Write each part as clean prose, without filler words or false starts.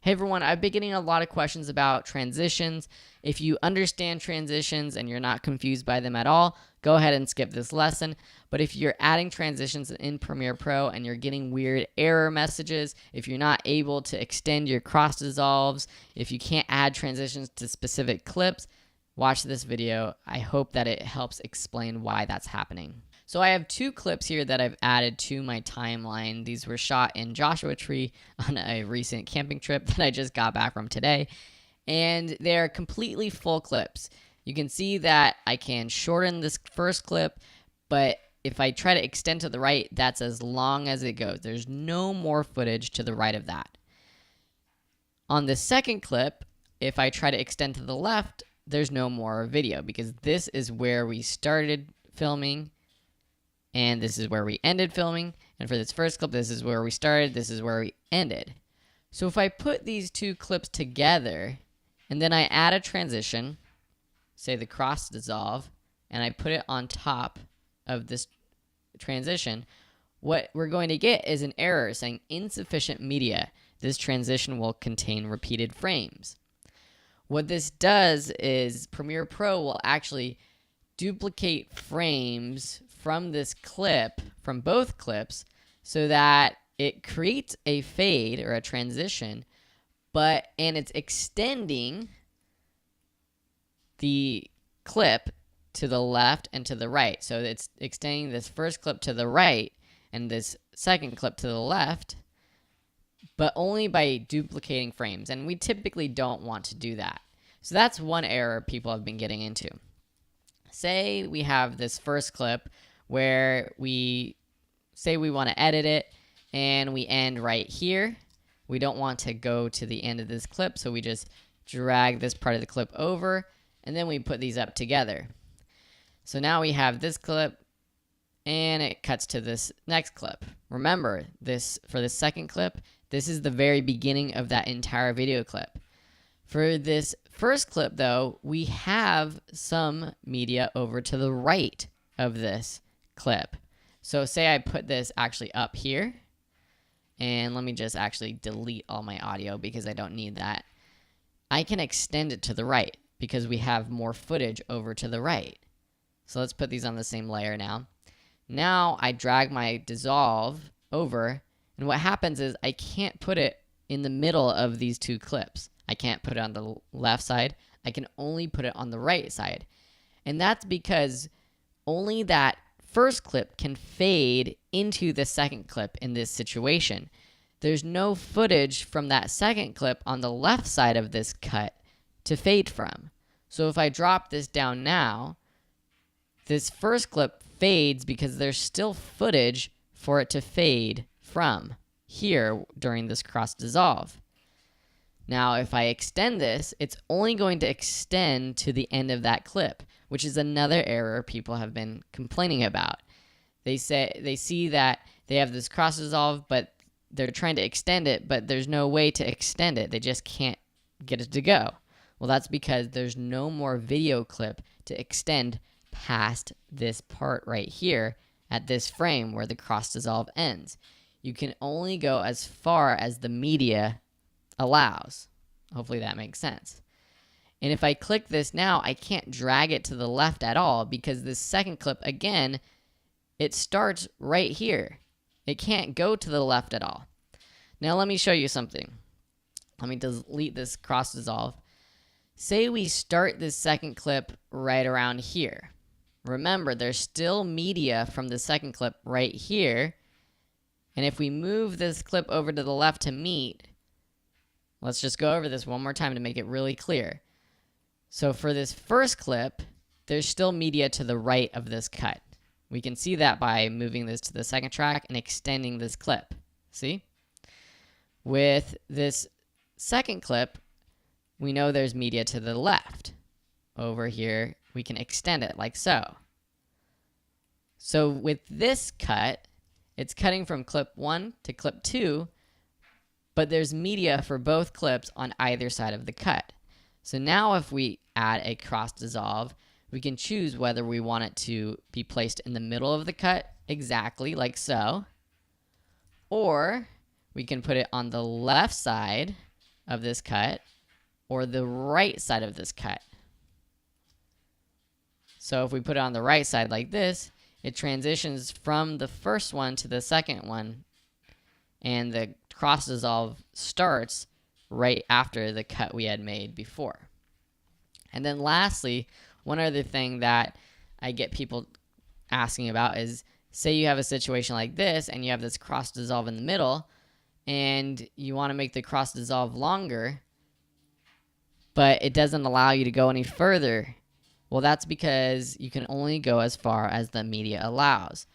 Hey everyone, I've been getting a lot of questions about transitions. If you understand transitions and you're not confused by them at all, go ahead and skip this lesson. But if you're adding transitions in Premiere Pro and you're getting weird error messages, if you're not able to extend your cross dissolves, if you can't add transitions to specific clips, watch this video. I hope that it helps explain why that's happening. So I have two clips here that I've added to my timeline. These were shot in Joshua Tree on a recent camping trip that I just got back from today. And they're completely full clips. You can see that I can shorten this first clip, but if I try to extend to the right, that's as long as it goes. There's no more footage to the right of that. On the second clip, if I try to extend to the left, there's no more video because this is where we started filming and this is where we ended filming. And for this first clip, this is where we started, this is where we ended. So if I put these two clips together and then I add a transition, say the cross dissolve, and I put it on top of this transition, what we're going to get is an error saying insufficient media. This transition will contain repeated frames. What this does is Premiere Pro will actually duplicate frames from this clip, from both clips, so that it creates a fade or a transition, and it's extending the clip to the left and to the right. So it's extending this first clip to the right and this second clip to the left, but only by duplicating frames. And we typically don't want to do that. So that's one error people have been getting into. Say we have this first clip where we say we want to edit it and we end right here. We don't want to go to the end of this clip, so we just drag this part of the clip over and then we put these up together. So now we have this clip and it cuts to this next clip. Remember, this for the second clip, this is the very beginning of that entire video clip. For this first clip though, we have some media over to the right of this clip. So say I put this actually up here, and let me just actually delete all my audio because I don't need that. I can extend it to the right because we have more footage over to the right. So let's put these on the same layer now. Now I drag my dissolve over, and what happens is I can't put it in the middle of these two clips. I can't put it on the left side. I can only put it on the right side. And that's because only that first clip can fade into the second clip in this situation. There's no footage from that second clip on the left side of this cut to fade from. So if I drop this down now, this first clip fades because there's still footage for it to fade from here during this cross dissolve. Now, if I extend this, it's only going to extend to the end of that clip, which is another error people have been complaining about. They see that they have this cross dissolve, but they're trying to extend it, but there's no way to extend it. They just can't get it to go. Well, that's because there's no more video clip to extend past this part right here at this frame where the cross dissolve ends. You can only go as far as the media allows. Hopefully that makes sense. And if I click this now, I can't drag it to the left at all because this second clip, again, it starts right here. It can't go to the left at all. Now let me show you something. Let me delete this cross dissolve. Say we start this second clip right around here. Remember, there's still media from the second clip right here. And if we move this clip over to the left to meet, let's just go over this one more time to make it really clear. So for this first clip, there's still media to the right of this cut. We can see that by moving this to the second track and extending this clip. See? With this second clip, we know there's media to the left. Over here, we can extend it like so. So with this cut, it's cutting from clip 1 to clip 2, but there's media for both clips on either side of the cut. So now if we add a cross dissolve, we can choose whether we want it to be placed in the middle of the cut, exactly like so, or we can put it on the left side of this cut or the right side of this cut. So if we put it on the right side like this, it transitions from the first one to the second one, and the cross dissolve starts right after the cut we had made before. And then lastly, one other thing that I get people asking about is, say you have a situation like this and you have this cross dissolve in the middle and you want to make the cross dissolve longer, but it doesn't allow you to go any further. Well, that's because you can only go as far as the media allows.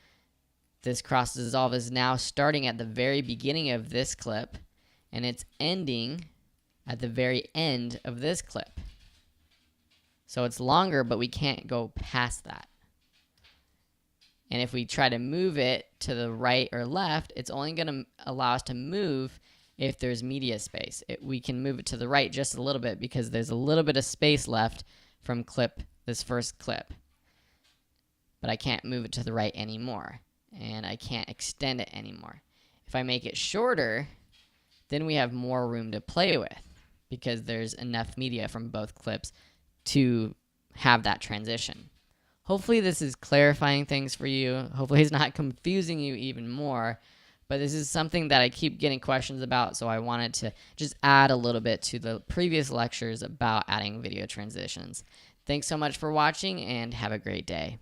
This cross dissolve is now starting at the very beginning of this clip, and it's ending at the very end of this clip. So it's longer, but we can't go past that. And if we try to move it to the right or left, it's only going to allow us to move if there's media space. We can move it to the right just a little bit because there's a little bit of space left from this first clip. But I can't move it to the right anymore, and I can't extend it anymore. If I make it shorter, then we have more room to play with because there's enough media from both clips to have that transition. Hopefully this is clarifying things for you. Hopefully it's not confusing you even more. But this is something that I keep getting questions about, so I wanted to just add a little bit to the previous lectures about adding video transitions. Thanks so much for watching, and have a great day.